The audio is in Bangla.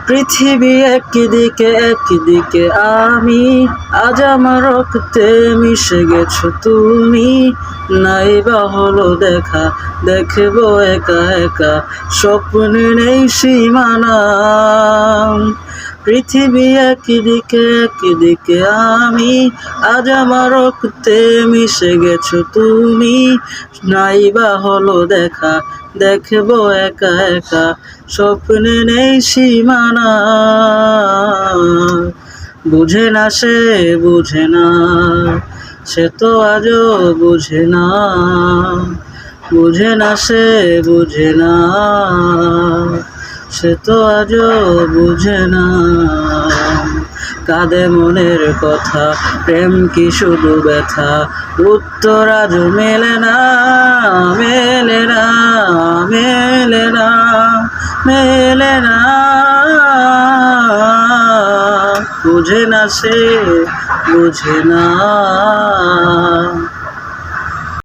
পৃথিবী একদিকে আমি, আজ আমার রক্তে মিশে গেছো তুমি। নাই বা হলো দেখা, দেখবো একা একা, স্বপ্নে নেই সীমানা। পৃথিবী একদিকে আমি, আজ আমার রক্তে মিশে গেছো তুমি। নাই বা হলো দেখা, দেখবো একা একা, স্বপ্নে নেই সীমানা। বুঝে না সে, বুঝে না, সে তো আজও বুঝে না। বুঝে না সে, বুঝে না, সে তো আজও বুঝে না। কাঁদে মনের কথা, প্রেম কি শুধু ব্যথা, উত্তর আজ মেলে না, মেলে না, মেলে না, মেলে না। বুঝে না সে, বুঝে না।